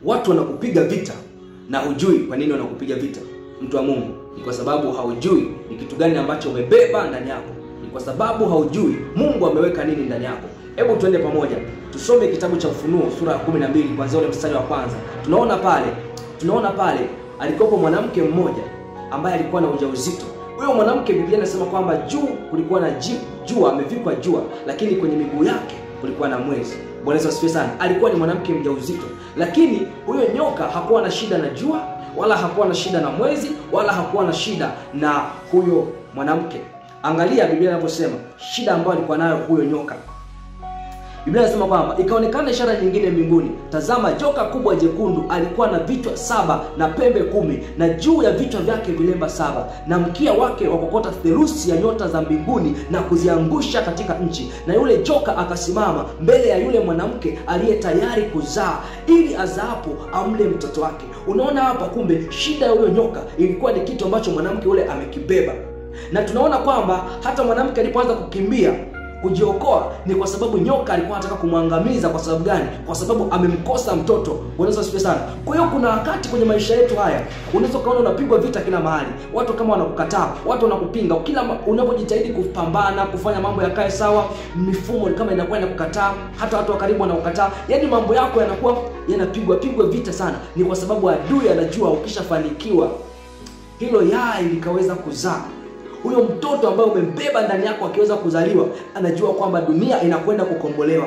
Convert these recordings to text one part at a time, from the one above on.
Watu wanakupiga vita na hujui kwa nini wanakupiga vita. Mtu wa Mungu, ni kwa sababu haujui ni kitu gani ambacho umebeba ndani yako. Ni kwa sababu haujui Mungu ameweka nini ndani yako. Hebu tuende pamoja tusome kitabu cha Ufunuo sura ya 12 kuanzia ule mstari wa kwanza. Tunaona pale alikuwa mwanamke mmoja ambaye alikuwa na ujauzito. Huyo mwanamke, Biblia inasema kwamba juu kulikuwa na jua, amevikwa jua, lakini kwenye miguu yake kulikuwa na mwezi. Bwana Yesu asifiwe sana. Alikuwa ni mwanamke mjauzito, lakini huyo nyoka hakuwa na shida na jua, wala hakuwa na shida na mwezi, wala hakuwa na shida na huyo mwanamke. Angalia Biblia inavyosema shida ambayo alikuwa nayo huyo nyoka. Biblia inasema kwamba ikaonekana ishara nyingine mbinguni. Tazama, joka kubwa jekundu alikuwa na vichwa 7 na pembe 10, na juu ya vichwa vyake vilemba 7, na mkia wake wakokota theluthi ya nyota za mbinguni na kuziangusha katika nchi. Na yule joka akasimama mbele ya yule mwanamke aliye tayari kuzaa, ili azaapo amle mtoto wake. Unaona hapa, kumbe shida ya huyo nyoka ilikuwa ni kitu ambacho mwanamke yule amekibeba. Na tunaona kwamba hata mwanamke alipoanza kukimbia kujiokoa, ni kwa sababu nyoka alikuwa anataka kumwangamiza. Kwa sababu gani? Kwa sababu amemkosa mtoto. Bwana asifiwe sana. Kwa hiyo kuna wakati kwenye maisha yetu haya unaweza kaona unapigwa vita kila mahali. Watu kama wanakukataa, watu wanakupinga. Kila unapojitahidi kupambana, kufanya mambo yakae sawa, mifumo kama inakuwa inakukataa, hata watu wa karibu wanakukataa. Yaani mambo yako yanakuwa yanapigwa vita sana. Ni kwa sababu adui anajua ukishafanikiwa hilo yai likaweza kuzaa, huyo mtoto ambaye umembeba ndani yako akiweza kuzaliwa, anajua kwamba dunia inakwenda kukombolewa.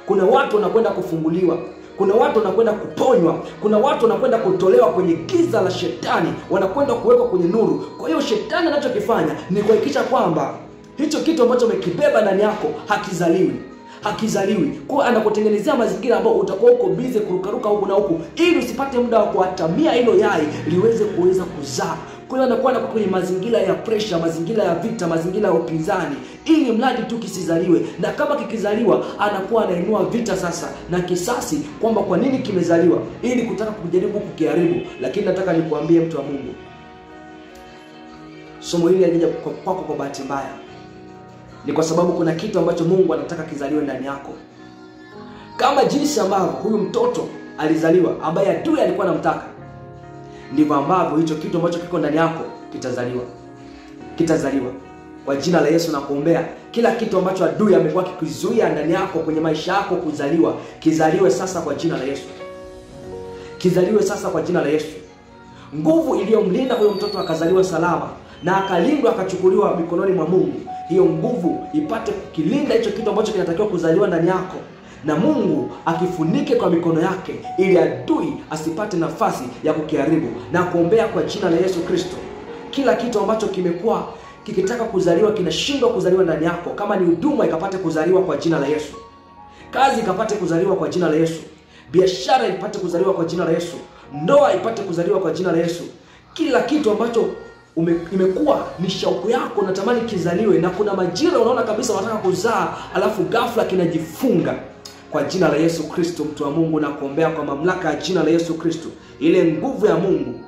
Kuna watu wanakwenda kufunguliwa, kuna watu wanakwenda kuponywa, kuna watu wanakwenda kutolewa kwenye giza la shetani, wanakwenda kuwekwa kwenye nuru. Kwa hiyo shetani anachokifanya ni kuhakikisha kwamba hicho kitu ambacho umekibeba ndani yako hakizaliwi. Kwa anakutengenezea mazingira ambayo utakuwa uko busy kurukaruka huku na huku, ili usipate muda wa kuatamia hilo yai liweze kuweza kuzaa. Kwa hiyo anakuwa kwenye mazingira ya pressure, mazingira ya vita, mazingira ya upinzani, ili mradi tu kisizaliwe. Na kama kikizaliwa, anakuwa anainua vita sasa na kisasi kwamba kwa nini kimezaliwa, ili kutaka kujaribu kukiharibu. Lakini nataka nikuambie mtu wa Mungu, somo hili halija kwako kwa bahati mbaya. Ni kwa sababu kuna kitu ambacho Mungu anataka kizaliwe ndani yako. Kama jinsi ambavyo huyu mtoto alizaliwa ambaye adui alikuwa anamtaka, ndivyo ambavyo hicho kitu ambacho kiko ndani yako kitazaliwa. Kwa jina la Yesu nakuombea, kila kitu ambacho adui amekuwa kikizuia ndani yako kwenye maisha yako kuzaliwa, kizaliwe sasa kwa jina la Yesu. Kizaliwe sasa kwa jina la Yesu. Nguvu iliyomlinda huyo mtoto akazaliwa salama na akalindwa akachukuliwa mikononi mwa Mungu, hiyo nguvu ipate kukilinda hicho kitu ambacho kinatakiwa kuzaliwa ndani yako, na Mungu akifunike kwa mikono yake, ili adui asipate nafasi ya kukiharibu. Na kuombea kwa jina la Yesu Kristo, kila kitu ambacho kimekuwa kikitaka kuzaliwa kinashindwa kuzaliwa ndani yako. Kama ni huduma, ikapate kuzaliwa kwa jina la Yesu. Kazi ikapate kuzaliwa kwa jina la Yesu. Biashara ipate kuzaliwa kwa jina la Yesu. Ndoa ipate kuzaliwa kwa jina la Yesu. Kila kitu ambacho imekuwa ni shauku yako, natamani kizaliwe, na kuna majira unaona kabisa unataka kuzaa, alafu ghafla kinajifunga, kwa jina la Yesu Kristo, mtu wa Mungu, na kuombea kwa mamlaka ya jina la Yesu Kristo, ile nguvu ya Mungu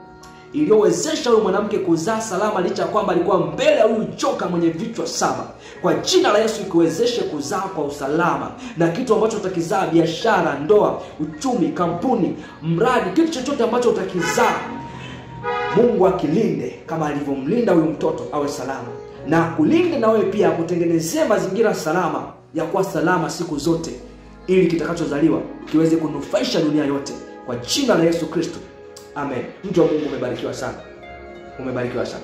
iliyowezesha huyu mwanamke kuzaa salama licha ya kwamba alikuwa mbele ya huyu joka mwenye vichwa 7, kwa jina la Yesu ikuwezeshe kuzaa kwa usalama. Na kitu ambacho utakizaa, biashara, ndoa, uchumi, kampuni, mradi, kitu chochote ambacho utakizaa, Mungu akilinde kama alivyomlinda huyu mtoto, awe salama. Na kulinde na wewe pia, kutengenezea mazingira salama ya kuwa salama siku zote, ili kitakachozaliwa kiweze kunufaisha dunia yote, kwa jina la Yesu Kristo. Amen. Mtu wa Mungu, umebarikiwa sana. Umebarikiwa sana.